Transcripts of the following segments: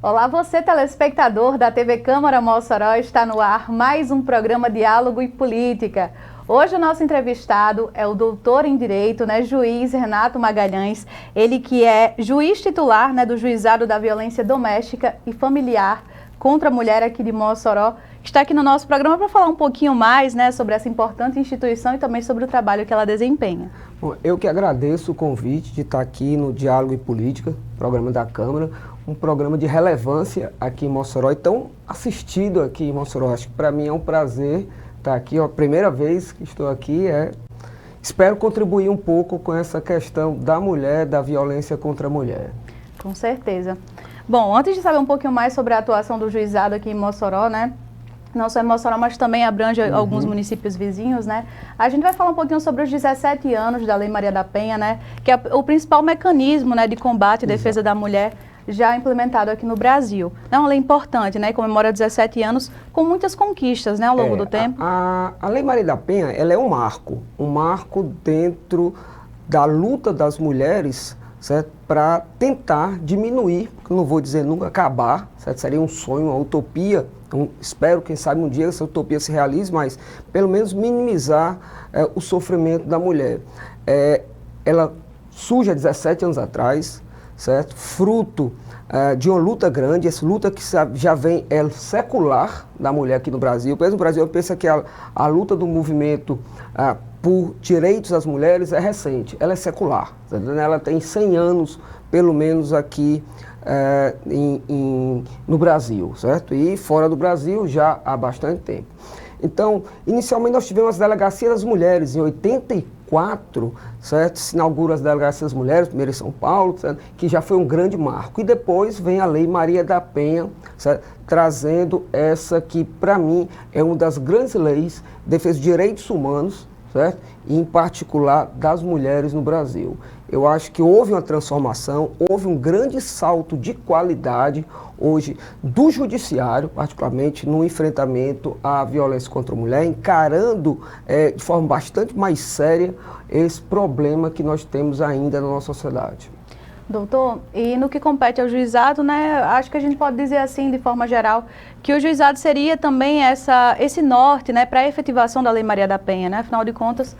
Olá, você telespectador da TV Câmara Mossoró, está no ar mais um programa Diálogo e Política. Hoje o nosso entrevistado é o doutor em Direito, juiz Renato Magalhães, ele que é juiz titular do Juizado da Violência Doméstica e Familiar contra a Mulher aqui de Mossoró. Está aqui no nosso programa para falar um pouquinho mais sobre essa importante instituição e também sobre o trabalho que ela desempenha. Bom, eu que agradeço o convite de estar aqui no Diálogo e Política, programa da Câmara, um programa de relevância aqui em Mossoró e tão assistido aqui em Mossoró. Acho que para mim é um prazer estar aqui, a primeira vez que estou aqui. Espero contribuir um pouco com essa questão da mulher, da violência contra a mulher. Com certeza. Bom, antes de saber um pouquinho mais sobre a atuação do juizado aqui em Mossoró, não só em Mossoró, mas também abrange alguns municípios vizinhos, a gente vai falar um pouquinho sobre os 17 anos da Lei Maria da Penha, que é o principal mecanismo de combate e defesa da mulher já implementado aqui no Brasil. É uma lei importante, comemora 17 anos com muitas conquistas, ao longo do tempo. A Lei Maria da Penha, ela é um marco dentro da luta das mulheres, certo? Para tentar diminuir, não vou dizer nunca acabar, certo? Seria um sonho, uma utopia. Então, espero, quem sabe, um dia essa utopia se realize, mas pelo menos minimizar o sofrimento da mulher. Ela surge há 17 anos atrás, certo? Fruto de uma luta grande, essa luta que já vem secular da mulher aqui no Brasil. Mas no Brasil eu penso que a luta do movimento por direitos das mulheres é recente, ela é secular, certo? Ela tem 100 anos, pelo menos aqui no Brasil, certo? E fora do Brasil já há bastante tempo. Então, inicialmente nós tivemos as delegacias das mulheres, em 84, certo? Se inaugura as delegacias das mulheres, primeiro em São Paulo, certo? Que já foi um grande marco. E depois vem a Lei Maria da Penha, certo? Trazendo essa que, para mim, é uma das grandes leis de defesa de direitos humanos, certo? E, em particular, das mulheres no Brasil. Eu acho que houve uma transformação, houve um grande salto de qualidade hoje do judiciário, particularmente no enfrentamento à violência contra a mulher, encarando de forma bastante mais séria esse problema que nós temos ainda na nossa sociedade. Doutor, e no que compete ao juizado, acho que a gente pode dizer assim, de forma geral, que o juizado seria também esse norte para a efetivação da Lei Maria da Penha, Afinal de contas,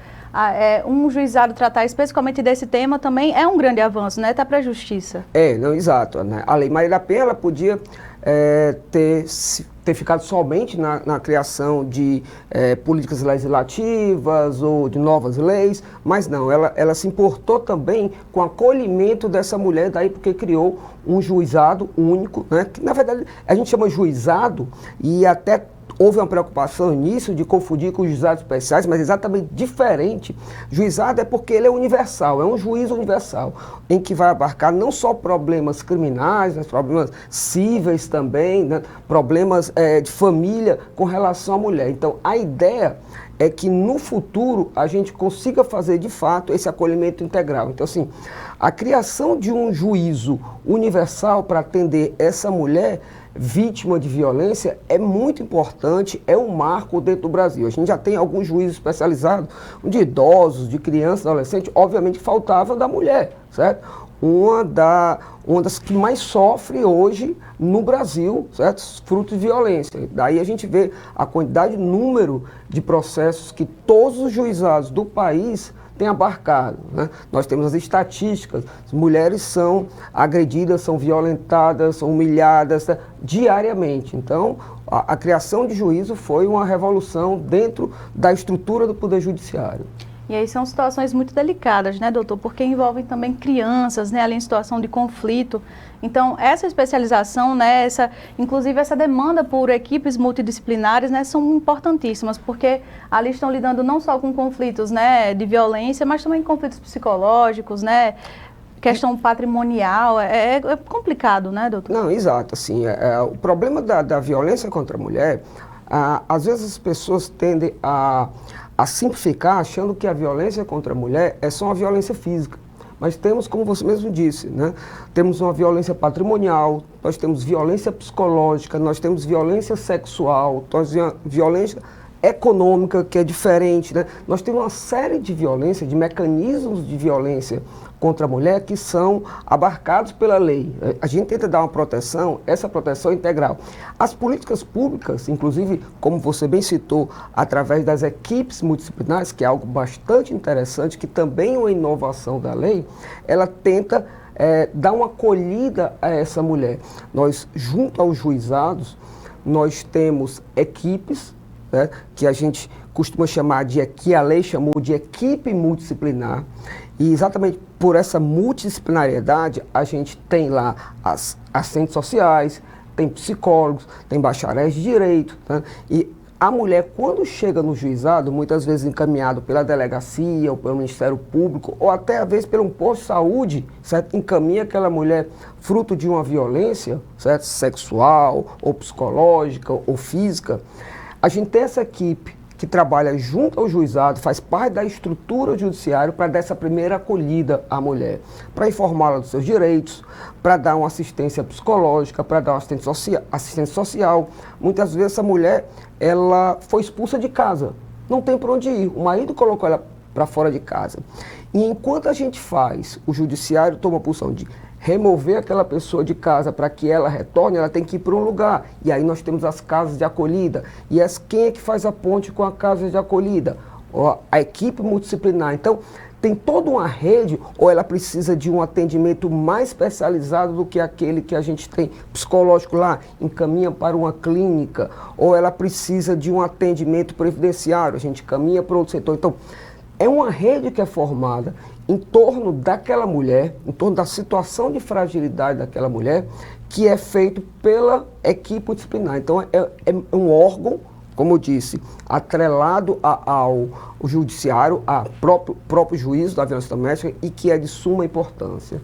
um juizado tratar especificamente desse tema também é um grande avanço, Está para a justiça. Exato. A Lei Maria da Penha, ela podia ter ficado somente na criação de políticas legislativas ou de novas leis, mas não, ela se importou também com o acolhimento dessa mulher, daí porque criou um juizado único, que na verdade a gente chama juizado e até houve uma preocupação nisso de confundir com os juizados especiais, mas exatamente diferente. Juizado é porque ele é universal, é um juiz universal, em que vai abarcar não só problemas criminais, mas problemas cíveis também, problemas de família com relação à mulher. Então, a ideia é que no futuro a gente consiga fazer de fato esse acolhimento integral. Então, assim, a criação de um juízo universal para atender essa mulher vítima de violência é muito importante, é um marco dentro do Brasil. A gente já tem alguns juízes especializados de idosos, de crianças, adolescentes, obviamente faltava da mulher, certo? Uma das que mais sofre hoje no Brasil, certo? Fruto de violência. Daí a gente vê a quantidade, número de processos que todos os juizados do país tem abarcado. Nós temos as estatísticas, as mulheres são agredidas, são violentadas, são humilhadas diariamente. Então, a criação de juízo foi uma revolução dentro da estrutura do Poder Judiciário. E aí são situações muito delicadas, doutor? Porque envolvem também crianças, além de situação de conflito. Então, essa especialização, inclusive essa demanda por equipes multidisciplinares, são importantíssimas, porque ali estão lidando não só com conflitos, de violência, mas também conflitos psicológicos, questão patrimonial. É complicado, doutor? Não, exato. Assim, o problema da violência contra a mulher, às vezes as pessoas tendem a simplificar achando que a violência contra a mulher é só uma violência física. Mas temos, como você mesmo disse, temos uma violência patrimonial, nós temos violência psicológica, nós temos violência sexual, nós temos violência econômica, que é diferente, né? Nós temos uma série de violência, de mecanismos de violência contra a mulher que são abarcados pela lei. A gente tenta dar uma proteção, essa proteção integral. As políticas públicas, inclusive, como você bem citou, através das equipes multidisciplinares, que é algo bastante interessante, que também é uma inovação da lei, ela tenta dar uma acolhida a essa mulher. Nós, junto aos juizados, nós temos equipes, né, que a gente costuma chamar que a lei chamou de equipe multidisciplinar, e exatamente por essa multidisciplinariedade a gente tem lá as assistentes sociais, tem psicólogos, tem bacharéis de direito, né, e a mulher, quando chega no juizado, muitas vezes encaminhado pela delegacia ou pelo Ministério Público, ou até às vezes pelo um posto de saúde, certo? Encaminha aquela mulher fruto de uma violência, certo? Sexual, ou psicológica, ou física. A gente tem essa equipe que trabalha junto ao juizado, faz parte da estrutura judiciária para dar essa primeira acolhida à mulher, para informá-la dos seus direitos, para dar uma assistência psicológica, para dar uma assistência social. Muitas vezes essa mulher, ela foi expulsa de casa, não tem para onde ir, o marido colocou ela para fora de casa. E enquanto a gente faz, o judiciário toma a posição de remover aquela pessoa de casa para que ela retorne, ela tem que ir para um lugar. E aí nós temos as casas de acolhida. E quem é que faz a ponte com a casa de acolhida? A equipe multidisciplinar. Então, tem toda uma rede, ou ela precisa de um atendimento mais especializado do que aquele que a gente tem psicológico lá, encaminha para uma clínica, ou ela precisa de um atendimento previdenciário, a gente caminha para outro setor. Então, é uma rede que é formada em torno daquela mulher, em torno da situação de fragilidade daquela mulher, que é feito pela equipe disciplinar. Então, é um órgão, como eu disse, atrelado ao judiciário, ao próprio juízo da violência doméstica, e que é de suma importância.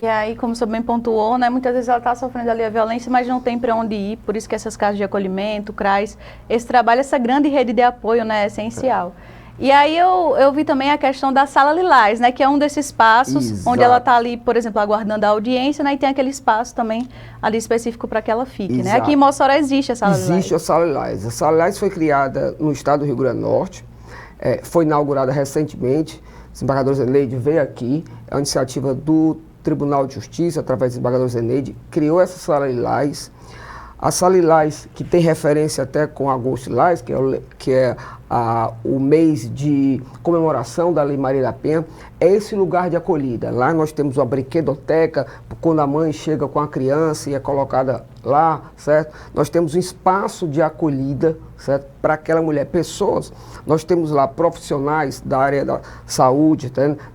E aí, como você bem pontuou, né, muitas vezes ela está sofrendo ali a violência, mas não tem para onde ir, por isso que essas casas de acolhimento, CRAs, esse trabalho, essa grande rede de apoio, né, é essencial. E aí eu vi também a questão da Sala Lilás, né, que é um desses espaços. Exato. Onde ela está ali, por exemplo, aguardando a audiência, né, e tem aquele espaço também ali específico para que ela fique. Exato. Né? Aqui em Mossoró existe a Sala Lilás. Existe a Sala Lilás. A Sala Lilás foi criada no estado do Rio Grande do Norte, foi inaugurada recentemente, o desembargador Zeneide veio aqui, é uma iniciativa do Tribunal de Justiça, através do desembargador Zeneide, criou essa Sala Lilás. A Sala Lilás, que tem referência até com Agosto Lilás, que é o mês de comemoração da Lei Maria da Penha, é esse lugar de acolhida. Lá nós temos uma brinquedoteca, quando a mãe chega com a criança e é colocada lá, certo? Nós temos um espaço de acolhida, certo? Para aquela mulher. Pessoas, nós temos lá profissionais da área da saúde,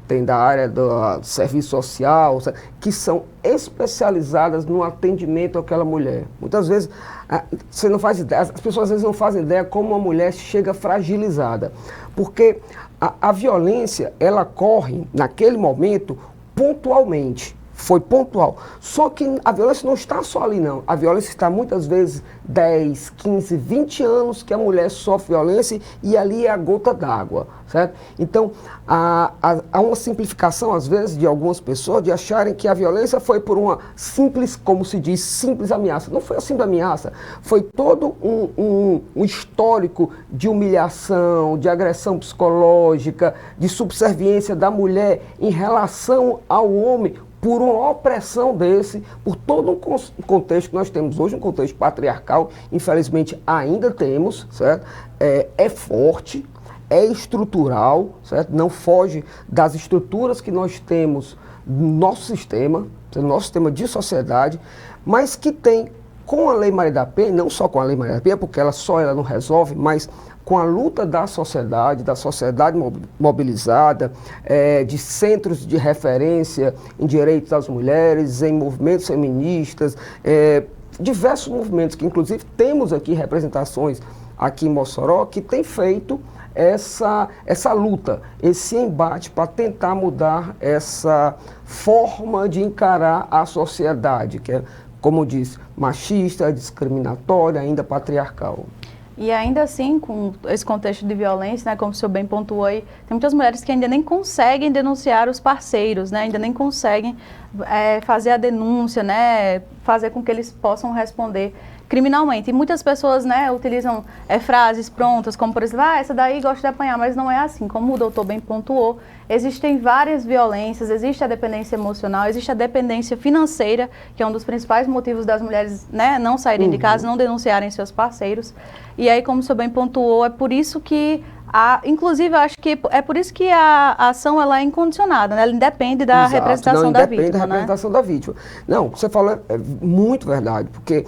tem da área do serviço social, certo? Que são especializadas no atendimento àquela mulher. Muitas vezes, você não faz ideia, as pessoas às vezes não fazem ideia como uma mulher chega fragilizada. Porque a violência, ela ocorre naquele momento pontualmente. Foi pontual. Só que a violência não está só ali, não. A violência está muitas vezes 10, 15, 20 anos que a mulher sofre violência e ali é a gota d'água, certo? Então, há uma simplificação, às vezes, de algumas pessoas de acharem que a violência foi por uma simples, como se diz, simples ameaça. Não foi a simples ameaça, foi todo um histórico de humilhação, de agressão psicológica, de subserviência da mulher em relação ao homem, por uma opressão por todo um contexto que nós temos hoje, um contexto patriarcal, infelizmente ainda temos, certo? É forte, é estrutural, certo? Não foge das estruturas que nós temos no nosso sistema de sociedade, mas que tem, com a Lei Maria da Penha, não só com a Lei Maria da Penha, porque ela não resolve, mas com a luta da sociedade mobilizada, de centros de referência em direitos das mulheres, em movimentos feministas, diversos movimentos, que inclusive temos aqui representações aqui em Mossoró, que tem feito essa luta, esse embate para tentar mudar essa forma de encarar a sociedade, que é, como eu disse, machista, discriminatória, ainda patriarcal. E ainda assim, com esse contexto de violência, né, como o senhor bem pontuou aí, tem muitas mulheres que ainda nem conseguem denunciar os parceiros, né, ainda nem conseguem fazer a denúncia, né, fazer com que eles possam responder. criminalmente. E muitas pessoas, né, utilizam frases prontas, como por exemplo, essa daí gosta de apanhar, mas não é assim. Como o doutor bem pontuou, existem várias violências, existe a dependência emocional, existe a dependência financeira, que é um dos principais motivos das mulheres, né, não saírem de casa, não denunciarem seus parceiros. E aí, como o senhor bem pontuou, é por isso que inclusive, eu acho que é por isso que a ação ela é incondicionada, né? Ela independe da representação da vítima. Independe da representação da vítima. Não, você falou é muito verdade, porque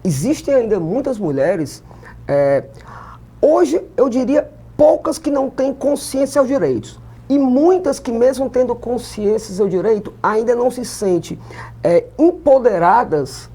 existem ainda muitas mulheres, hoje eu diria poucas que não têm consciência aos direitos. E muitas que mesmo tendo consciência ao direito, ainda não se sentem empoderadas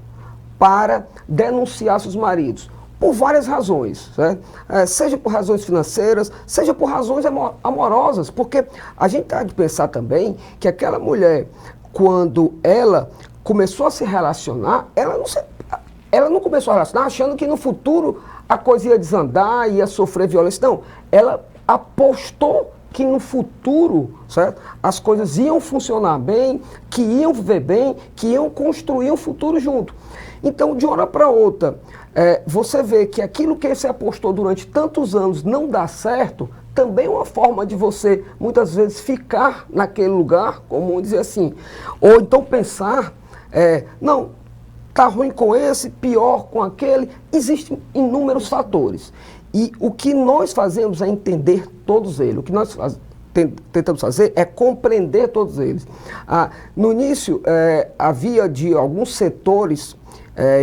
para denunciar seus maridos. Por várias razões, certo? Seja por razões financeiras, seja por razões amorosas, porque a gente tem que pensar também que aquela mulher, quando ela começou a se relacionar, ela não começou a relacionar achando que no futuro a coisa ia desandar, ia sofrer violência, não. Ela apostou que no futuro, certo, as coisas iam funcionar bem, que iam viver bem, que iam construir um futuro junto. Então, de uma hora para outra, você vê que aquilo que você apostou durante tantos anos não dá certo, também é uma forma de você, muitas vezes, ficar naquele lugar, como dizer assim, ou então pensar, não, tá ruim com esse, pior com aquele, existem inúmeros fatores. E o que nós fazemos é entender todos eles, o que nós tentamos fazer é compreender todos eles. No início, havia de alguns setores,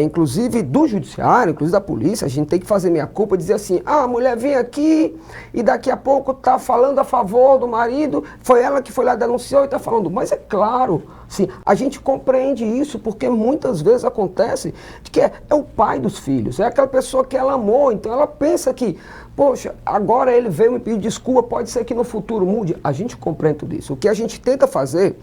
inclusive do judiciário, inclusive da polícia, a gente tem que fazer meia-culpa, dizer assim, a mulher vem aqui e daqui a pouco está falando a favor do marido, foi ela que foi lá, denunciou e está falando. Mas é claro, sim, a gente compreende isso porque muitas vezes acontece que é o pai dos filhos, é aquela pessoa que ela amou, então ela pensa que, poxa, agora ele veio me pedir desculpa, pode ser que no futuro mude. A gente compreende tudo isso. O que a gente tenta fazer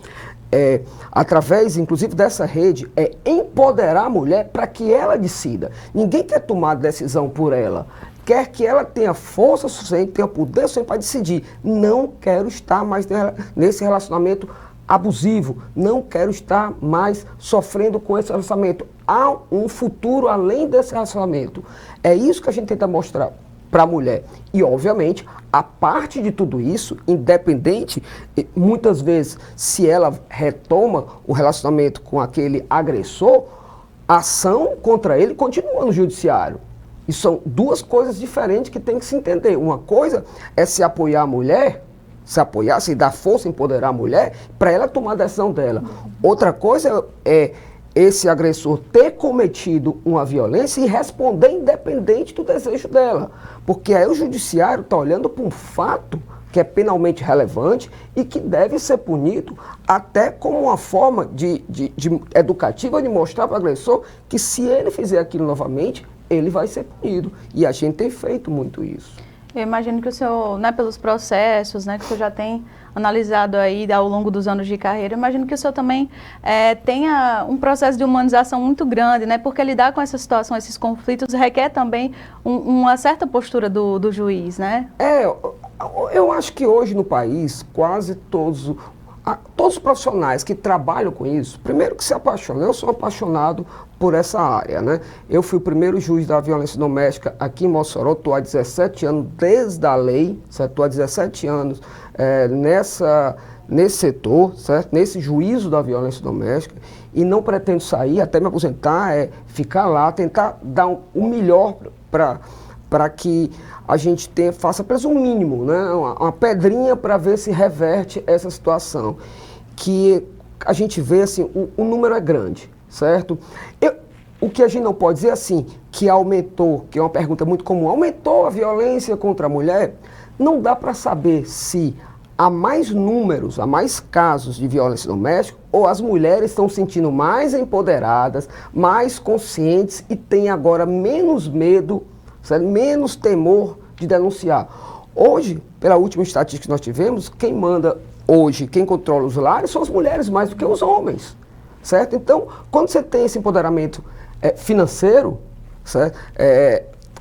através, inclusive, dessa rede, é empoderar a mulher para que ela decida. Ninguém quer tomar decisão por ela. Quer que ela tenha força suficiente, tenha poder suficiente para decidir. Não quero estar mais nesse relacionamento abusivo. Não quero estar mais sofrendo com esse relacionamento. Há um futuro além desse relacionamento. É isso que a gente tenta mostrar para a mulher. E, obviamente, a parte de tudo isso, independente, muitas vezes, se ela retoma o relacionamento com aquele agressor, a ação contra ele continua no judiciário. E são duas coisas diferentes que tem que se entender. Uma coisa é se apoiar a mulher, se dar força, empoderar a mulher, para ela tomar a decisão dela. Outra coisa é esse agressor ter cometido uma violência e responder independente do desejo dela. Porque aí o judiciário está olhando para um fato que é penalmente relevante e que deve ser punido até como uma forma educativa de mostrar para o agressor que se ele fizer aquilo novamente, ele vai ser punido. E a gente tem feito muito isso. Eu imagino que o senhor, né, pelos processos, né, que o senhor já tem analisado aí ao longo dos anos de carreira, eu imagino que o senhor também tenha um processo de humanização muito grande, né, porque lidar com essa situação, esses conflitos, requer também uma certa postura do juiz, né? Eu acho que hoje no país, quase todos os profissionais que trabalham com isso, primeiro que se apaixonam. Eu sou apaixonado por essa área, né? Eu fui o primeiro juiz da violência doméstica aqui em Mossoró, estou há 17 anos desde a lei, estou há 17 anos nesse setor, certo? Nesse juízo da violência doméstica, e não pretendo sair, até me aposentar, ficar lá, tentar dar o melhor para que a gente faça apenas um mínimo, né? Uma pedrinha para ver se reverte essa situação. Que a gente vê assim, o número é grande, certo? O que a gente não pode dizer assim, que aumentou, que é uma pergunta muito comum, aumentou a violência contra a mulher, não dá para saber se há mais números, há mais casos de violência doméstica, ou as mulheres estão se sentindo mais empoderadas, mais conscientes e têm agora menos medo, certo? Menos temor de denunciar. Hoje, pela última estatística que nós tivemos, quem manda hoje, quem controla os lares são as mulheres mais do que os homens, certo? Então, quando você tem esse empoderamento financeiro, certo?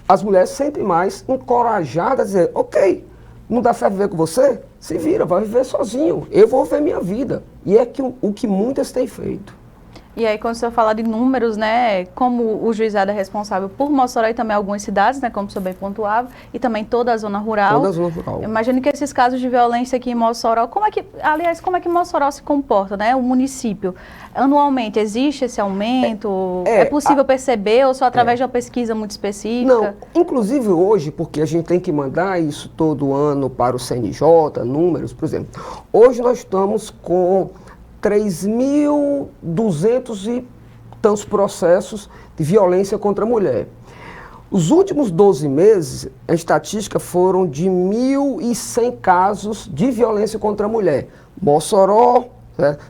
As mulheres se sentem mais encorajadas a dizer, ok, não dá certo viver com você? Se vira, vai viver sozinho, eu vou viver minha vida. E é o que muitas têm feito. E aí, quando o senhor fala de números, né, como o juizado é responsável por Mossoró e também algumas cidades, né, como o senhor bem pontuava, e também toda a zona rural. Toda a zona rural. Eu imagino que esses casos de violência aqui em Mossoró, como é que Mossoró se comporta, né, o município? Anualmente, existe esse aumento? É possível perceber ou só através de uma pesquisa muito específica? Não, inclusive hoje, porque a gente tem que mandar isso todo ano para o CNJ, números, por exemplo. Hoje nós estamos com 3.200 e tantos processos de violência contra a mulher. Os últimos 12 meses, a estatística foram de 1.100 casos de violência contra a mulher. Mossoró,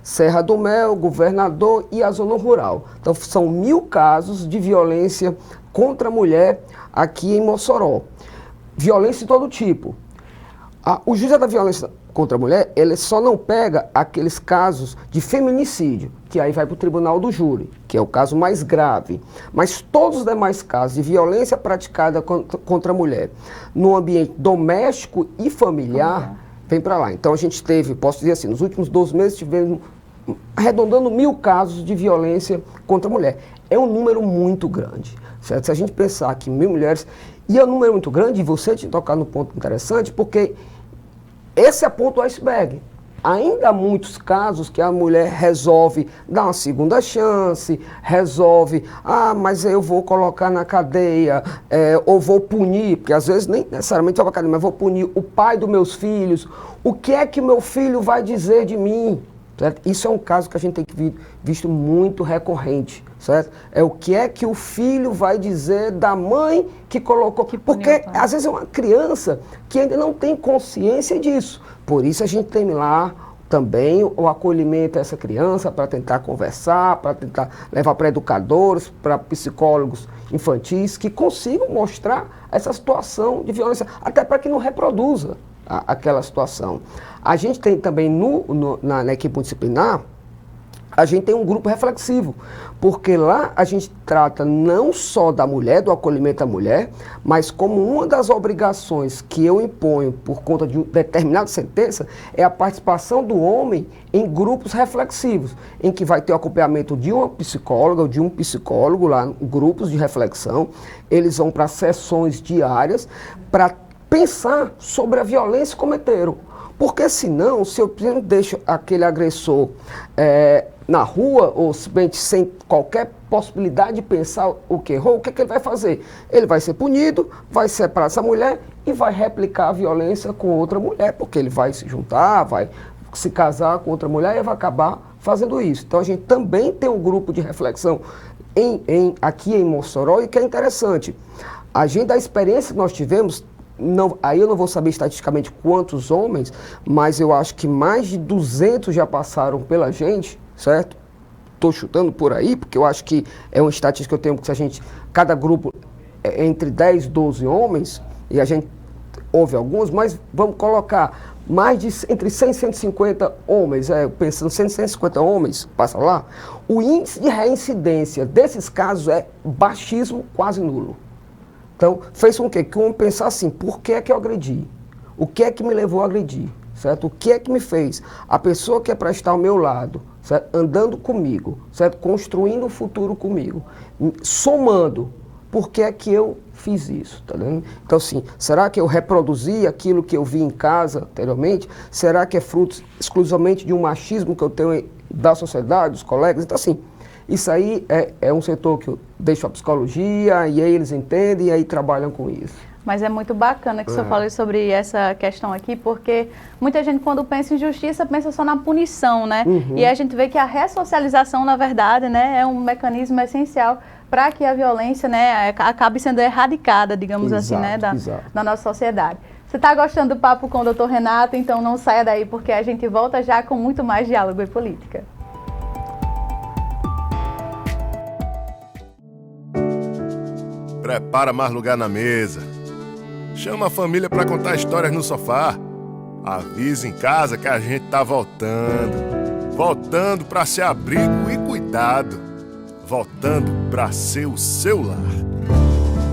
Serra do Mel, Governador e a zona rural. Então são 1.000 casos de violência contra a mulher aqui em Mossoró. Violência de todo tipo. O juiz da violência contra a mulher, ele só não pega aqueles casos de feminicídio, que aí vai para o tribunal do júri, que é o caso mais grave. Mas todos os demais casos de violência praticada contra a mulher no ambiente doméstico e familiar, vem para lá. Então a gente teve, posso dizer assim, nos últimos 12 meses tivemos arredondando 1.000 casos de violência contra a mulher. É um número muito grande, certo? Se a gente pensar que 1.000 mulheres, e é um número muito grande, e você te tocar num ponto interessante, porque esse é o ponto do iceberg. Ainda há muitos casos que a mulher resolve dar uma segunda chance, resolve, mas eu vou colocar na cadeia, ou vou punir, porque às vezes nem necessariamente vai para a cadeia, mas vou punir o pai dos meus filhos. O que é que meu filho vai dizer de mim? Certo? Isso é um caso que a gente tem visto muito recorrente, certo? É o que é que o filho vai dizer da mãe que colocou. Porque às vezes é uma criança que ainda não tem consciência disso. Por isso a gente tem lá também o acolhimento a essa criança para tentar conversar, para tentar levar para educadores, para psicólogos infantis que consigam mostrar essa situação de violência, até para que não reproduza aquela situação. A gente tem também na equipe multidisciplinar, a gente tem um grupo reflexivo, porque lá a gente trata não só da mulher, do acolhimento à mulher, mas como uma das obrigações que eu imponho por conta de determinada sentença, é a participação do homem em grupos reflexivos, em que vai ter o acompanhamento de uma psicóloga ou de um psicólogo lá, grupos de reflexão, eles vão para sessões diárias para pensar sobre a violência que cometeram. Porque senão, se eu deixo aquele agressor na rua, ou simplesmente sem qualquer possibilidade de pensar o que errou, o que é que ele vai fazer? Ele vai ser punido, vai separar essa mulher e vai replicar a violência com outra mulher, porque ele vai se juntar, vai se casar com outra mulher e vai acabar fazendo isso. Então a gente também tem um grupo de reflexão aqui em Mossoró, e que é interessante. A gente, da experiência que nós tivemos, aí eu não vou saber estatisticamente quantos homens, mas eu acho que mais de 200 já passaram pela gente, certo? Estou chutando por aí, porque eu acho que é uma estatística que eu tenho, porque cada grupo é entre 10 e 12 homens, e a gente ouve alguns, mas vamos colocar entre 100 e 150 homens, pensando 100 e 150 homens, passa lá, o índice de reincidência desses casos é baixíssimo, quase nulo. Então, fez com que um pensar assim, por que é que eu agredi? O que é que me levou a agredir? Certo? O que é que me fez? A pessoa que é para estar ao meu lado, certo? Andando comigo, certo? Construindo o futuro comigo, somando, por que é que eu fiz isso? Tá vendo? Então, assim, será que eu reproduzi aquilo que eu vi em casa anteriormente? Será que é fruto exclusivamente de um machismo que eu tenho da sociedade, dos colegas? Então, assim, isso aí é um setor que eu deixo a psicologia, e aí eles entendem, e aí trabalham com isso. Mas é muito bacana que o senhor fale sobre essa questão aqui, porque muita gente, quando pensa em justiça, pensa só na punição, né? Uhum. E a gente vê que a ressocialização, na verdade, né, é um mecanismo essencial para que a violência, né, acabe sendo erradicada, digamos assim, né, da nossa sociedade. Você está gostando do papo com o doutor Renato? Então não saia daí, porque a gente volta já com muito mais diálogo e política. Prepara mais lugar na mesa. Chama a família para contar histórias no sofá. Avisa em casa que a gente tá voltando. Voltando para ser abrigo e cuidado. Voltando para ser o seu lar.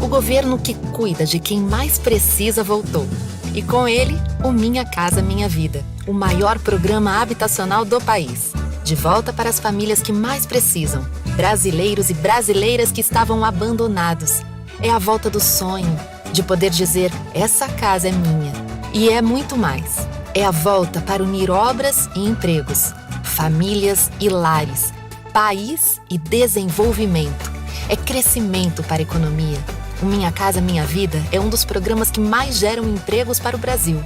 O governo que cuida de quem mais precisa voltou. E com ele, o Minha Casa Minha Vida, o maior programa habitacional do país. de volta para as famílias que mais precisam, brasileiros e brasileiras que estavam abandonados. É a volta do sonho, de poder dizer, essa casa é minha. E é muito mais. É a volta para unir obras e empregos, famílias e lares, país e desenvolvimento. É crescimento para a economia. O Minha Casa Minha Vida é um dos programas que mais geram empregos para o Brasil.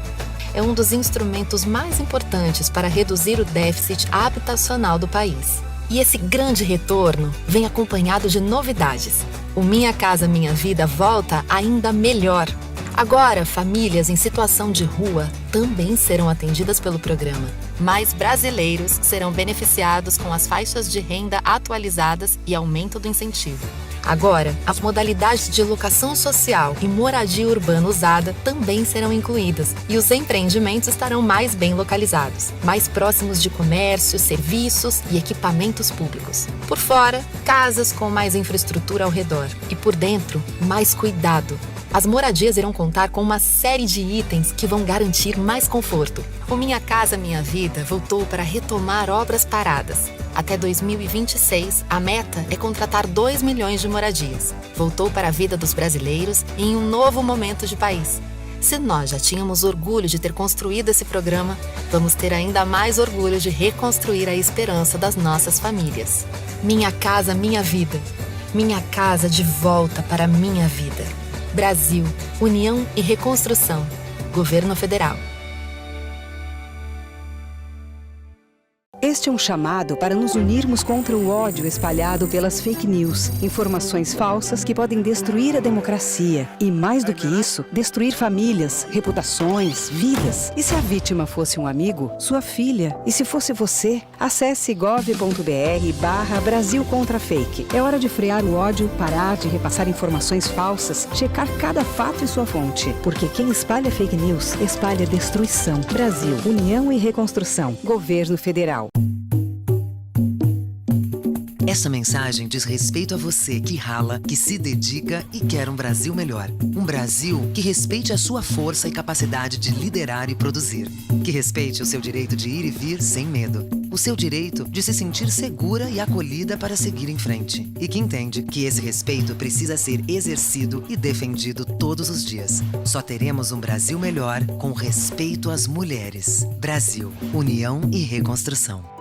É um dos instrumentos mais importantes para reduzir o déficit habitacional do país. E esse grande retorno vem acompanhado de novidades. O Minha Casa Minha Vida volta ainda melhor. Agora, famílias em situação de rua também serão atendidas pelo programa. Mais brasileiros serão beneficiados com as faixas de renda atualizadas e aumento do incentivo. Agora, as modalidades de locação social e moradia urbana usada também serão incluídas e os empreendimentos estarão mais bem localizados, mais próximos de comércios, serviços e equipamentos públicos. Por fora, casas com mais infraestrutura ao redor e por dentro, mais cuidado. As moradias irão contar com uma série de itens que vão garantir mais conforto. O Minha Casa Minha Vida voltou para retomar obras paradas. Até 2026, a meta é contratar 2 milhões de moradias. Voltou para a vida dos brasileiros em um novo momento de país. Se nós já tínhamos orgulho de ter construído esse programa, vamos ter ainda mais orgulho de reconstruir a esperança das nossas famílias. Minha Casa Minha Vida. Minha casa de volta para a minha vida. Brasil, União e Reconstrução. Governo Federal. Este é um chamado para nos unirmos contra o ódio espalhado pelas fake news, informações falsas que podem destruir a democracia e, mais do que isso, destruir famílias, reputações, vidas. E se a vítima fosse um amigo, sua filha? E se fosse você? Acesse gov.br/Brasil contra Fake. É hora de frear o ódio, parar de repassar informações falsas, checar cada fato e sua fonte. Porque quem espalha fake news, espalha destruição. Brasil, União e Reconstrução. Governo Federal. Essa mensagem diz respeito a você que rala, que se dedica e quer um Brasil melhor. Um Brasil que respeite a sua força e capacidade de liderar e produzir. Que respeite o seu direito de ir e vir sem medo. O seu direito de se sentir segura e acolhida para seguir em frente. E que entende que esse respeito precisa ser exercido e defendido todos os dias. Só teremos um Brasil melhor com respeito às mulheres. Brasil, União e Reconstrução.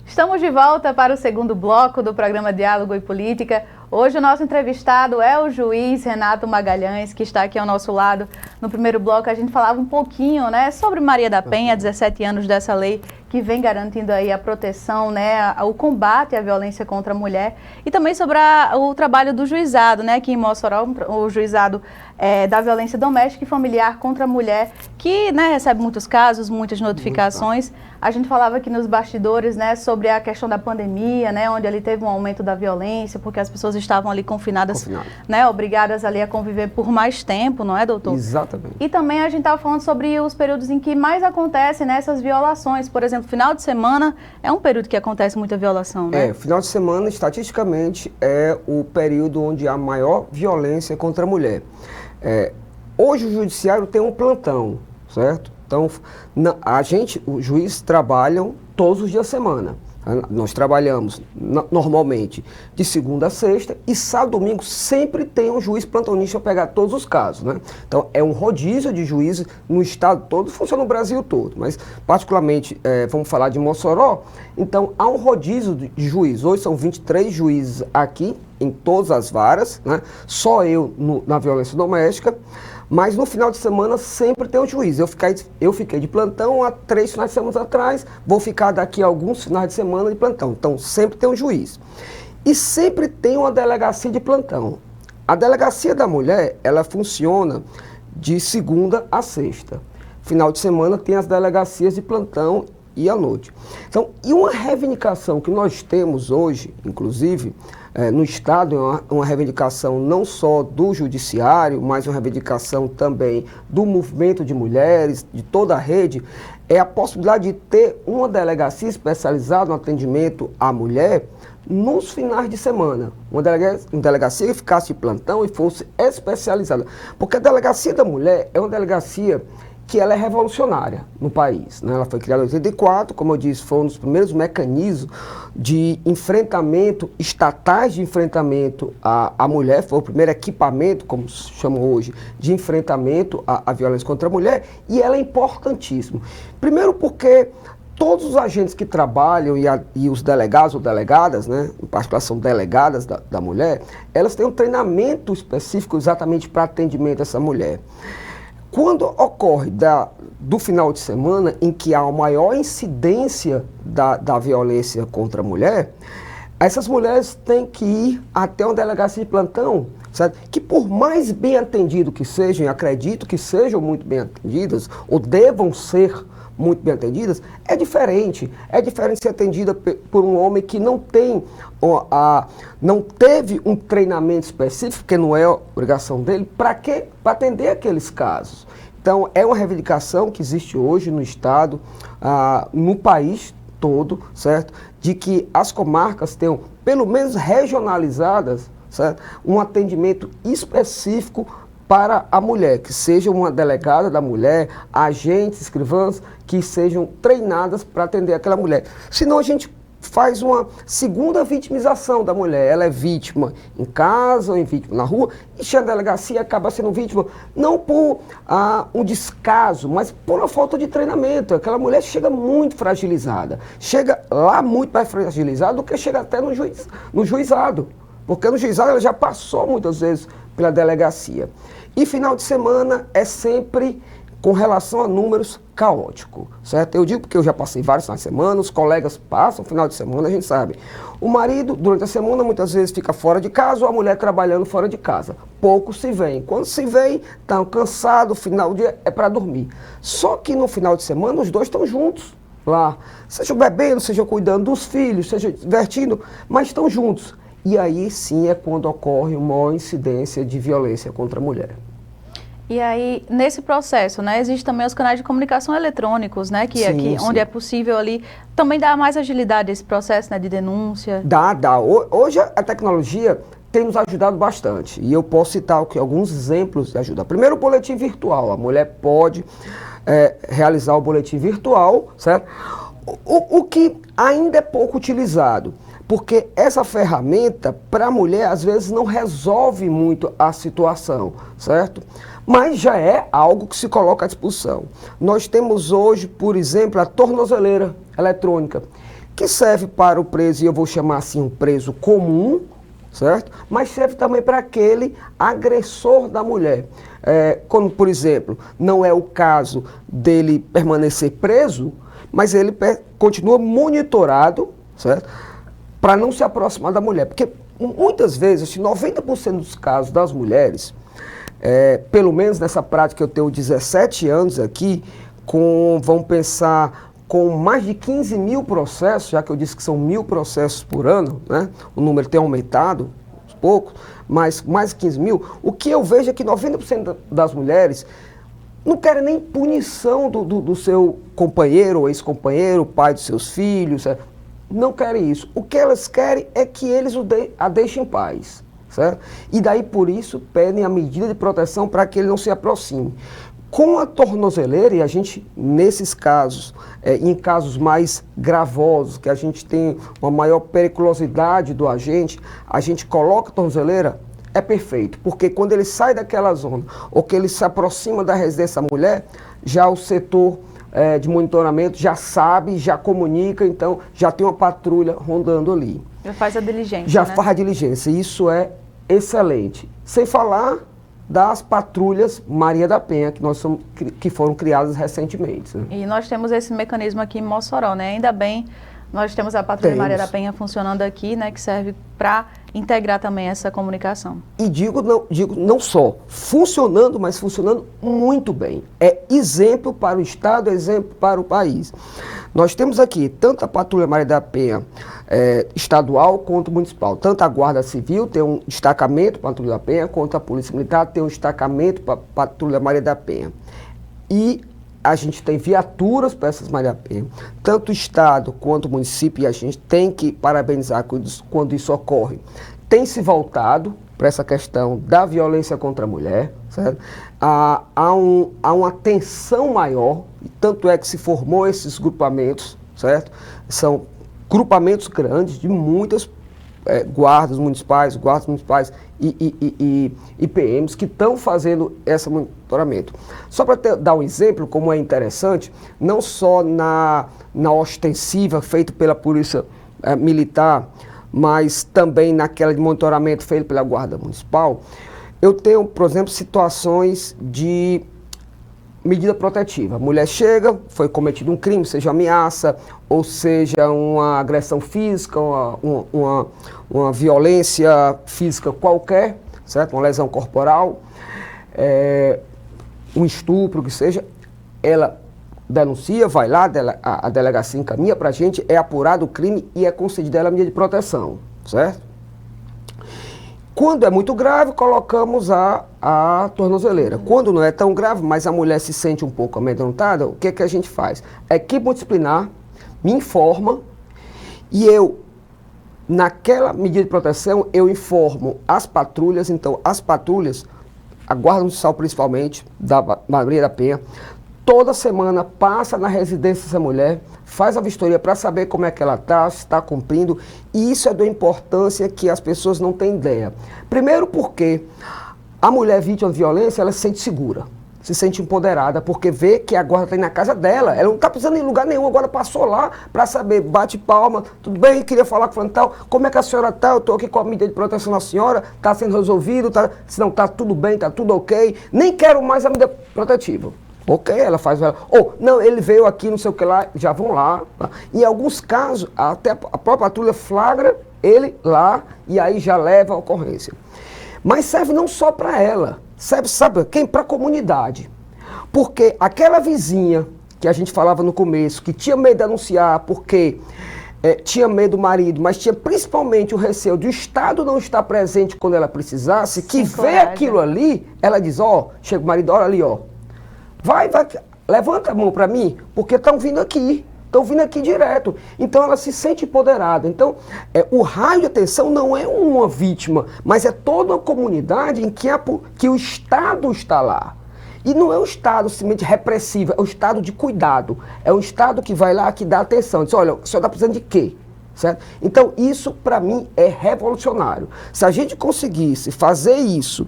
Estamos de volta para o segundo bloco do programa Diálogo e Política. Hoje o nosso entrevistado é o juiz Renato Magalhães, que está aqui ao nosso lado. No primeiro bloco a gente falava um pouquinho, né, sobre Maria da Penha, 17 anos dessa lei que vem garantindo aí a proteção, né, o combate à violência contra a mulher e também sobre o trabalho do juizado, né, aqui em Mossoró, o juizado da violência doméstica e familiar contra a mulher, que, né, recebe muitos casos, muitas notificações. A gente falava aqui nos bastidores, né, sobre a questão da pandemia, né, onde ali teve um aumento da violência, porque as pessoas estavam ali confinadas, né, obrigadas ali a conviver por mais tempo, não é, doutor? Exatamente. E também a gente estava falando sobre os períodos em que mais acontecem nessas violações. Por exemplo, final de semana é um período que acontece muita violação, né? Final de semana, estatisticamente, é o período onde há maior violência contra a mulher. Hoje o judiciário tem um plantão, certo? Então, os juízes trabalham todos os dias da semana. Nós trabalhamos normalmente de segunda a sexta e sábado e domingo sempre tem um juiz plantonista para pegar todos os casos, né? Então é um rodízio de juízes no estado todo, funciona no Brasil todo, mas particularmente vamos falar de Mossoró, então há um rodízio de juízes. Hoje são 23 juízes aqui em todas as varas, né? Só eu na violência doméstica. Mas no final de semana sempre tem um juiz. Eu fiquei de plantão há 3 finais de semana atrás, vou ficar daqui a alguns finais de semana de plantão. Então sempre tem um juiz. E sempre tem uma delegacia de plantão. A delegacia da mulher, ela funciona de segunda a sexta. Final de semana tem as delegacias de plantão e à noite. Então, e uma reivindicação que nós temos hoje, inclusive, no Estado, é uma reivindicação não só do judiciário, mas uma reivindicação também do movimento de mulheres, de toda a rede, é a possibilidade de ter uma delegacia especializada no atendimento à mulher nos finais de semana. Uma delegacia que ficasse de plantão e fosse especializada. Porque a delegacia da mulher é uma delegacia que ela é revolucionária no país, né? Ela foi criada em 84, como eu disse, foi um dos primeiros mecanismos de enfrentamento, estatais de enfrentamento à mulher, foi o primeiro equipamento, como se chama hoje, de enfrentamento à violência contra a mulher, e ela é importantíssima. Primeiro porque todos os agentes que trabalham e os delegados ou delegadas, né, em particular são delegadas da mulher, elas têm um treinamento específico exatamente para atendimento a essa mulher. Quando ocorre do final de semana, em que há a maior incidência da violência contra a mulher, essas mulheres têm que ir até uma delegacia de plantão, certo? Que por mais bem atendido que sejam, e acredito que sejam muito bem atendidas, ou devam ser muito bem atendidas, é diferente. É diferente ser atendida por um homem que não teve um treinamento específico, que não é obrigação dele, para atender aqueles casos. Então, é uma reivindicação que existe hoje no Estado, no país todo, certo? De que as comarcas tenham, pelo menos regionalizadas, certo? Um atendimento específico para a mulher, que seja uma delegada da mulher, agentes, escrivãs, que sejam treinadas para atender aquela mulher. Senão a gente faz uma segunda vitimização da mulher. Ela é vítima em casa, ou vítima na rua, e chega na delegacia acaba sendo vítima, não por um descaso, mas por uma falta de treinamento. Aquela mulher chega muito fragilizada. Chega lá muito mais fragilizada do que chega até no juizado. Porque no juizado ela já passou muitas vezes pela delegacia. E final de semana é sempre com relação a números caótico, certo? Eu digo porque eu já passei vários finais de semana, os colegas passam final de semana, a gente sabe. O marido, durante a semana, muitas vezes fica fora de casa, ou a mulher trabalhando fora de casa. Poucos se veem. Quando se veem, estão cansados, final do dia é para dormir. Só que no final de semana, os dois estão juntos lá. Sejam bebendo, sejam cuidando dos filhos, sejam divertindo, mas estão juntos. E aí sim é quando ocorre uma maior incidência de violência contra a mulher. E aí, nesse processo, né, existem também os canais de comunicação eletrônicos, né, Sim. onde é possível ali, também dá mais agilidade esse processo, né, de denúncia? Dá. Hoje a tecnologia tem nos ajudado bastante, e eu posso citar alguns exemplos de ajuda. Primeiro, o boletim virtual. A mulher pode realizar o boletim virtual, certo? O que ainda é pouco utilizado, porque essa ferramenta, para a mulher, às vezes não resolve muito a situação, certo? Mas já é algo que se coloca à disposição. Nós temos hoje, por exemplo, a tornozeleira eletrônica, que serve para o preso, e eu vou chamar assim, um preso comum, certo? Mas serve também para aquele agressor da mulher. Como, por exemplo, não é o caso dele permanecer preso, mas ele continua monitorado, certo? Para não se aproximar da mulher. Porque muitas vezes, 90% dos casos das mulheres, pelo menos nessa prática eu tenho 17 anos aqui, vamos pensar, com mais de 15 mil processos, já que eu disse que são 1.000 processos por ano, né? O número tem aumentado, aos poucos, mas mais de 15 mil. O que eu vejo é que 90% das mulheres não querem nem punição do seu companheiro ou ex-companheiro, pai dos seus filhos, não querem isso. O que elas querem é que eles a deixem em paz, certo? E daí, por isso, pedem a medida de proteção para que ele não se aproxime. Com a tornozeleira, e a gente, nesses casos, em casos mais gravosos, que a gente tem uma maior periculosidade do agente, a gente coloca a tornozeleira, é perfeito. Porque quando ele sai daquela zona, ou que ele se aproxima da residência da mulher, já o setor de monitoramento já sabe, já comunica, então já tem uma patrulha rondando ali. Já faz a diligência, Já né? faz a diligência, isso é excelente. Sem falar das patrulhas Maria da Penha, que foram criadas recentemente, né? E nós temos esse mecanismo aqui em Mossoró, né? Ainda bem, nós temos a Patrulha Maria da Penha funcionando aqui, né? Que serve para integrar também essa comunicação. E digo não só funcionando, mas funcionando muito bem. É exemplo para o Estado, é exemplo para o país. Nós temos aqui tanto a Patrulha Maria da Penha estadual quanto municipal. Tanto a Guarda Civil tem um destacamento para a Patrulha da Penha, quanto a Polícia Militar tem um destacamento para a Patrulha Maria da Penha. E a gente tem viaturas para essas Maria da Penha. Tanto o Estado quanto o município, e a gente tem que parabenizar quando isso ocorre, tem se voltado para essa questão da violência contra a mulher, certo? Há uma atenção maior, e tanto é que se formou esses grupamentos, certo? São grupamentos grandes de muitas guardas municipais e PMs que estão fazendo esse monitoramento. Só para dar um exemplo, como é interessante, não só na ostensiva feita pela Polícia Militar, mas também naquela de monitoramento feito pela Guarda Municipal, eu tenho, por exemplo, situações de medida protetiva. A mulher chega, foi cometido um crime, seja ameaça, ou seja uma agressão física, uma violência física qualquer, certo? Uma lesão corporal, um estupro, que seja, ela denuncia, vai lá, a delegacia encaminha para a gente, é apurado o crime e é concedida ela a medida de proteção, certo? Quando é muito grave, colocamos a tornozeleira. Quando não é tão grave, mas a mulher se sente um pouco amedrontada, o que a gente faz? A equipe multidisciplinar me informa e eu, naquela medida de proteção, eu informo as patrulhas. Então, as patrulhas, a Guarda Municipal principalmente, da Maria da Penha, toda semana passa na residência dessa mulher, faz a vistoria para saber como é que ela está cumprindo, e isso é da importância que as pessoas não têm ideia. Primeiro porque a mulher vítima de violência, ela se sente segura, se sente empoderada, porque vê que a guarda está na casa dela, ela não está precisando em lugar nenhum, agora passou lá para saber, bate palma, tudo bem, queria falar com o tal, como é que a senhora está, eu estou aqui com a medida de proteção da senhora, está sendo resolvido, se não está tudo bem, está tudo ok, nem quero mais a medida protetiva. Ok, ela faz, ou não, ele veio aqui, não sei o que lá, já vão lá. Tá? Em alguns casos, até a própria patrulha flagra ele lá e aí já leva a ocorrência. Mas serve não só para ela, serve, sabe quem? Para a comunidade. Porque aquela vizinha que a gente falava no começo, que tinha medo de denunciar porque tinha medo do marido, mas tinha principalmente o receio do Estado não estar presente quando ela precisasse, que vê aquilo ali, ela diz, chega o marido, olha ali, vai, levanta a mão para mim, porque estão vindo aqui direto. Então ela se sente empoderada. Então o raio de atenção não é uma vítima, mas é toda uma comunidade em que o Estado está lá. E não é um Estado simplesmente repressivo, é um Estado de cuidado. É um Estado que vai lá, que dá atenção. Diz, olha, o senhor está precisando de quê? Certo? Então isso para mim é revolucionário. Se a gente conseguisse fazer isso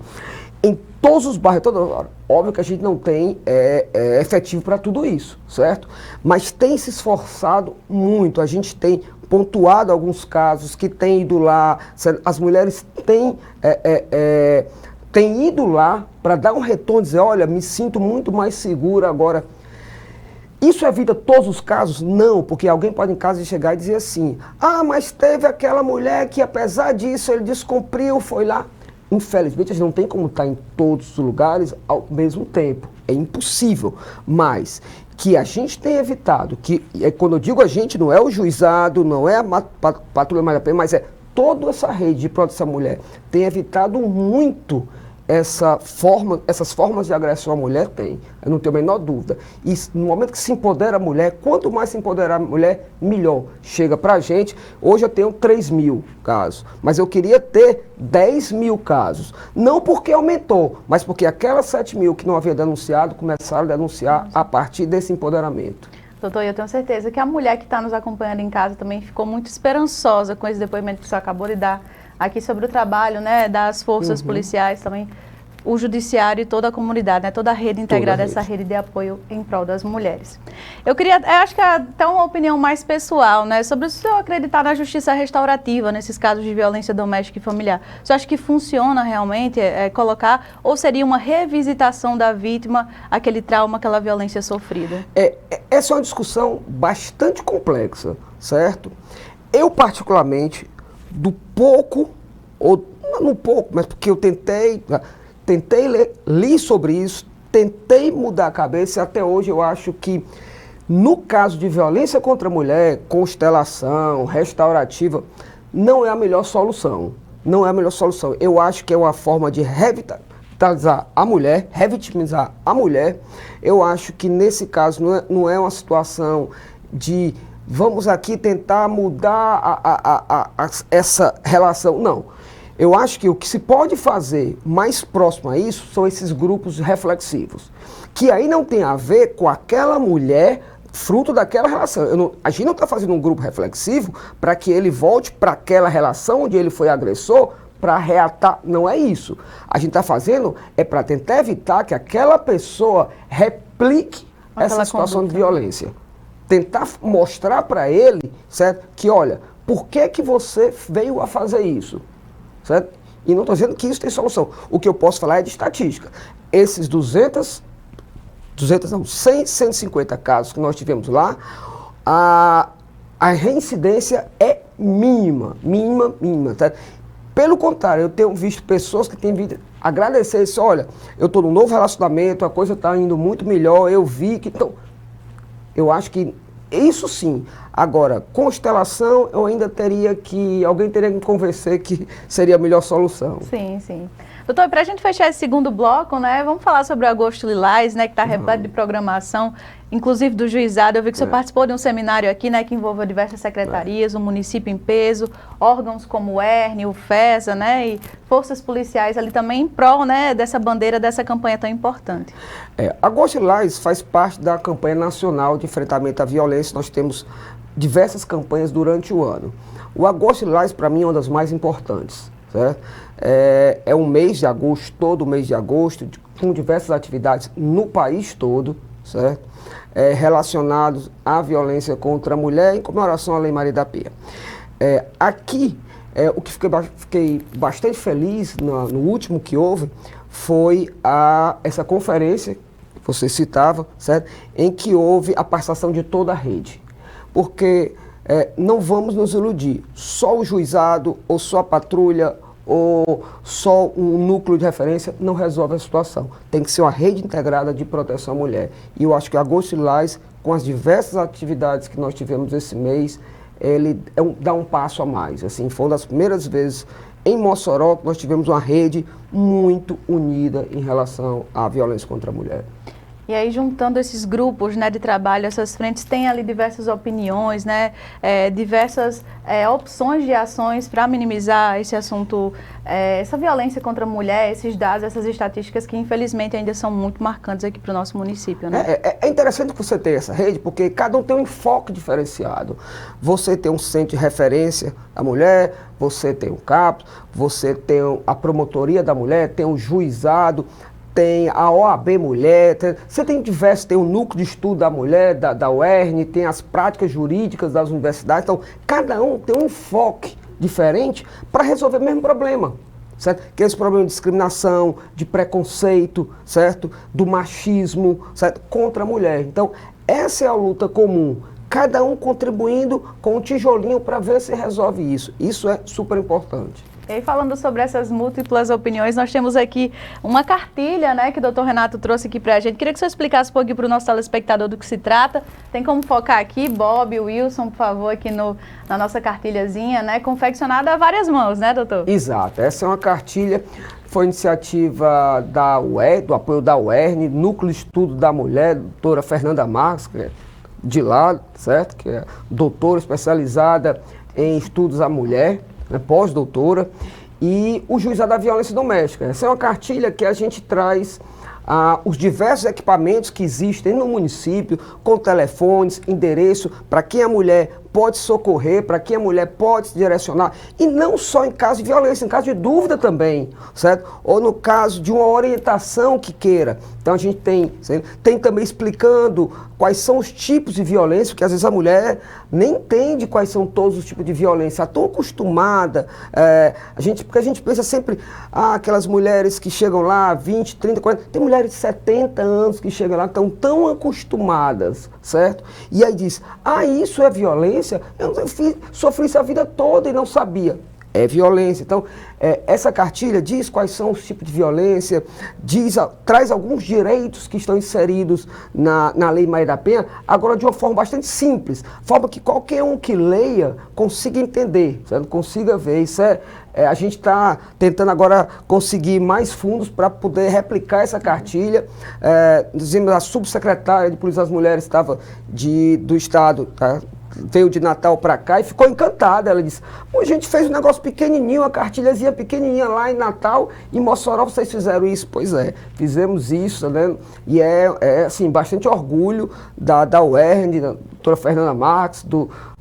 em todos os bairros, toda hora, óbvio que a gente não tem efetivo para tudo isso, certo? Mas tem se esforçado muito, a gente tem pontuado alguns casos que tem ido lá, as mulheres têm ido lá para dar um retorno, dizer, olha, me sinto muito mais segura agora. Isso evita todos os casos? Não, porque alguém pode em casa chegar e dizer assim, mas teve aquela mulher que apesar disso ele descumpriu, foi lá. Infelizmente, a gente não tem como estar em todos os lugares ao mesmo tempo. É impossível. Mas que a gente tem evitado, quando eu digo a gente, não é o juizado, não é a Patrulha Maria da Penha, mas é toda essa rede de proteção à mulher, tem evitado muito essas formas de agressão à mulher, eu não tenho a menor dúvida. E no momento que se empodera a mulher, quanto mais se empoderar a mulher, melhor. Chega pra gente, hoje eu tenho 3.000 casos, mas eu queria ter 10.000 casos. Não porque aumentou, mas porque aquelas 7.000 que não havia denunciado, começaram a denunciar a partir desse empoderamento. Doutor, eu tenho certeza que a mulher que está nos acompanhando em casa também ficou muito esperançosa com esse depoimento que o senhor acabou de dar aqui sobre o trabalho, né, das forças policiais também, o judiciário e toda a comunidade, né, toda a rede integrada, essa rede de apoio em prol das mulheres. Eu acho que até uma opinião mais pessoal, né, sobre o senhor acreditar na justiça restaurativa nesses casos de violência doméstica e familiar. O senhor acha que funciona realmente colocar, ou seria uma revisitação da vítima, aquele trauma, aquela violência sofrida? Essa é uma discussão bastante complexa, certo? Eu, particularmente, do pouco, ou não pouco, mas porque eu tentei li sobre isso, tentei mudar a cabeça e até hoje eu acho que no caso de violência contra a mulher, constelação, restaurativa, não é a melhor solução. Não é a melhor solução. Eu acho que é uma forma de revitalizar a mulher, revitimizar a mulher. Eu acho que nesse caso não é uma situação de vamos aqui tentar mudar essa relação. Não. Eu acho que o que se pode fazer mais próximo a isso são esses grupos reflexivos, que aí não tem a ver com aquela mulher fruto daquela relação. A gente não está fazendo um grupo reflexivo para que ele volte para aquela relação onde ele foi agressor para reatar. Não é isso. A gente está fazendo é para tentar evitar que aquela pessoa replique essa situação de violência. Tentar mostrar para ele, certo, que olha, por que você veio a fazer isso? Certo? E não estou dizendo que isso tem solução. O que eu posso falar é de estatística. Esses 100, 150 casos que nós tivemos lá, a reincidência é mínima. Tá? Pelo contrário, eu tenho visto pessoas que têm vindo agradecer isso. Olha, eu estou num novo relacionamento, a coisa está indo muito melhor, eu vi que... Então, eu acho que isso sim. Agora, constelação, alguém teria que me convencer que seria a melhor solução. Sim, sim. Doutor, para a gente fechar esse segundo bloco, né, vamos falar sobre o Agosto Lilás, né, que está repleto de programação, inclusive do juizado. Eu vi que o senhor participou de um seminário aqui, né, que envolveu diversas secretarias, o município em peso, órgãos como o ERN, o FESA, né, e forças policiais ali também em prol, né, dessa bandeira, dessa campanha tão importante. Agosto Lilás faz parte da campanha nacional de enfrentamento à violência. Nós temos diversas campanhas durante o ano. O Agosto Lilás, para mim, é uma das mais importantes, certo? É um mês de agosto, todo mês de agosto, com diversas atividades no país todo, certo? Relacionados à violência contra a mulher, em comemoração à Lei Maria da Penha. Aqui, o que fiquei bastante feliz no último que houve foi essa conferência que você citava, certo? Em que houve a participação de toda a rede. Porque não vamos nos iludir, só o juizado ou só a patrulha ou só um núcleo de referência não resolve a situação. Tem que ser uma rede integrada de proteção à mulher. E eu acho que Agosto Lilás, com as diversas atividades que nós tivemos esse mês, ele dá um passo a mais. Assim, foi uma das primeiras vezes em Mossoró que nós tivemos uma rede muito unida em relação à violência contra a mulher. E aí, juntando esses grupos, né, de trabalho, essas frentes, tem ali diversas opiniões, né, diversas opções de ações para minimizar esse assunto, essa violência contra a mulher, esses dados, essas estatísticas que, infelizmente, ainda são muito marcantes aqui para o nosso município, né? É interessante que você tenha essa rede, porque cada um tem um enfoque diferenciado. Você tem um centro de referência da mulher, você tem o CAPS, você tem a promotoria da mulher, tem o juizado, tem a OAB Mulher, você tem diversos, tem o núcleo de estudo da mulher, da UERN, tem as práticas jurídicas das universidades. Então, cada um tem um enfoque diferente para resolver o mesmo problema, certo? Que é esse problema de discriminação, de preconceito, certo? Do machismo, certo? Contra a mulher. Então, essa é a luta comum. Cada um contribuindo com um tijolinho para ver se resolve isso. Isso é super importante. E aí, falando sobre essas múltiplas opiniões, nós temos aqui uma cartilha, né, que o doutor Renato trouxe aqui para a gente. Queria que você explicasse um pouquinho para o nosso telespectador do que se trata. Tem como focar aqui, Bob, Wilson, por favor, aqui na nossa cartilhazinha, né, confeccionada a várias mãos, né, doutor? Exato. Essa é uma cartilha, foi iniciativa da UERN, do apoio da UERN, Núcleo de Estudo da Mulher, doutora Fernanda Marques, que é de lá, certo? Que é doutora especializada em estudos da mulher, pós-doutora, e o Juizado da Violência Doméstica. Essa é uma cartilha que a gente traz os diversos equipamentos que existem no município, com telefones, endereço, para quem a mulher pode socorrer, para quem a mulher pode se direcionar, e não só em caso de violência, em caso de dúvida também, certo? Ou no caso de uma orientação que queira. Então a gente tem também explicando quais são os tipos de violência, porque às vezes a mulher nem entende quais são todos os tipos de violência, está tão acostumada, porque a gente pensa sempre, aquelas mulheres que chegam lá, 20, 30, 40, tem mulheres de 70 anos que chegam lá, estão tão acostumadas, certo? E aí diz, isso é violência? Eu sofri isso a vida toda e não sabia. É violência. Então, essa cartilha diz quais são os tipos de violência, traz alguns direitos que estão inseridos na Lei Maria da Penha, agora de uma forma bastante simples, forma que qualquer um que leia consiga entender, certo? Consiga ver. Isso a gente está tentando agora conseguir mais fundos para poder replicar essa cartilha. Dizemos, a subsecretária de Polícia das Mulheres estava do Estado, tá? veio de Natal para cá e ficou encantada. Ela disse, a gente fez um negócio pequenininho, uma cartilhazinha pequenininha lá em Natal, em Mossoró vocês fizeram isso? Pois é, fizemos isso, né? E assim, bastante orgulho da UERN, da doutora Fernanda Marques,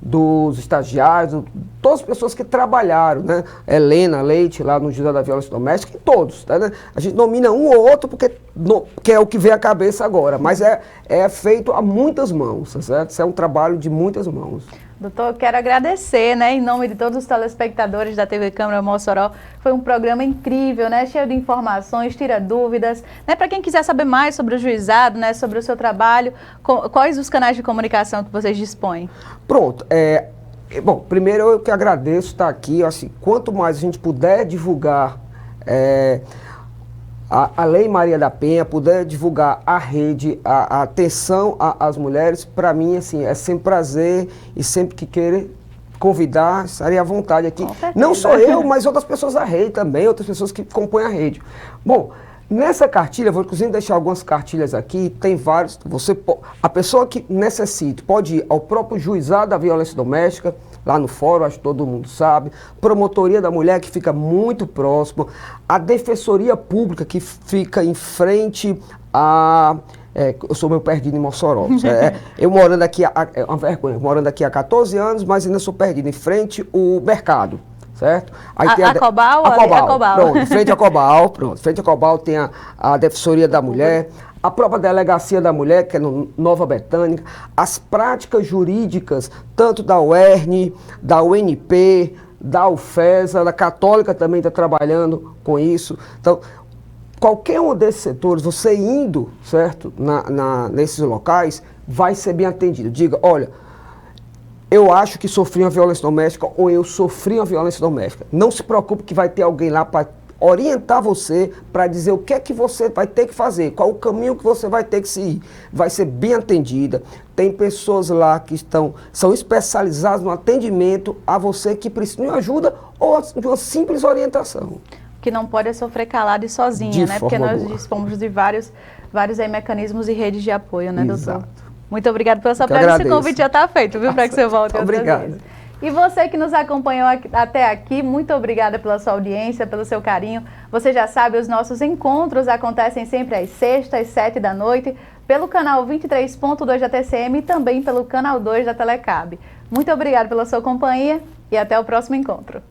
dos estagiários, todas as pessoas que trabalharam, né? Helena Leite, lá no Juizado da Violência Doméstica, e todos, né? A gente nomina um ou outro porque que é o que vem à cabeça agora, mas é feito a muitas mãos, tá certo? Isso é um trabalho de muitas mãos. Doutor, eu quero agradecer, né, em nome de todos os telespectadores da TV Câmara Mossoró. Foi um programa incrível, né, cheio de informações, tira dúvidas, né, para quem quiser saber mais sobre o juizado, né, sobre o seu trabalho, quais os canais de comunicação que vocês dispõem? Pronto, bom, primeiro eu que agradeço estar aqui, assim, quanto mais a gente puder divulgar a Lei Maria da Penha, puder divulgar a rede, a atenção às mulheres, para mim, assim, é sempre prazer e sempre que querer convidar, estarei à vontade aqui. Não só eu, mas outras pessoas da rede também, outras pessoas que compõem a rede. Bom, nessa cartilha, vou inclusive deixar algumas cartilhas aqui, tem vários, a pessoa que necessite pode ir ao próprio Juizado da Violência Doméstica, lá no fórum, acho que todo mundo sabe, Promotoria da Mulher, que fica muito próximo, a Defensoria Pública, que fica em frente a... eu sou meio perdido em Mossoró. Eu morando aqui, é uma vergonha, morando aqui há 14 anos, mas ainda sou perdido, em frente ao mercado, certo? Aí tem a Cobal? A Cobal. Pronto, em frente a Cobal, pronto. Em frente a Cobal tem a Defensoria da Mulher, a própria Delegacia da Mulher, que é no Nova Betânia, as práticas jurídicas, tanto da UERN, da UNP, da UFESA, da Católica também está trabalhando com isso. Então, qualquer um desses setores, você indo, certo, nesses locais, vai ser bem atendido. Diga, olha, eu acho que sofri uma violência doméstica ou eu sofri uma violência doméstica. Não se preocupe que vai ter alguém lá para orientar você, para dizer o que é que você vai ter que fazer, qual o caminho que você vai ter que seguir. Vai ser bem atendida. Tem pessoas lá que são especializadas no atendimento a você que precisa de uma ajuda ou de uma simples orientação. Que não pode sofrer calado e sozinha, né? Porque nós dispomos de vários aí, mecanismos e redes de apoio, né, doutor? Exato. Muito obrigada pela sua presença. Esse convite já está feito, viu, para que você volte outras vezes. E você que nos acompanhou até aqui, muito obrigada pela sua audiência, pelo seu carinho. Você já sabe, os nossos encontros acontecem sempre às sextas, às 7 da noite, pelo canal 23.2 da TCM e também pelo canal 2 da Telecab. Muito obrigada pela sua companhia e até o próximo encontro.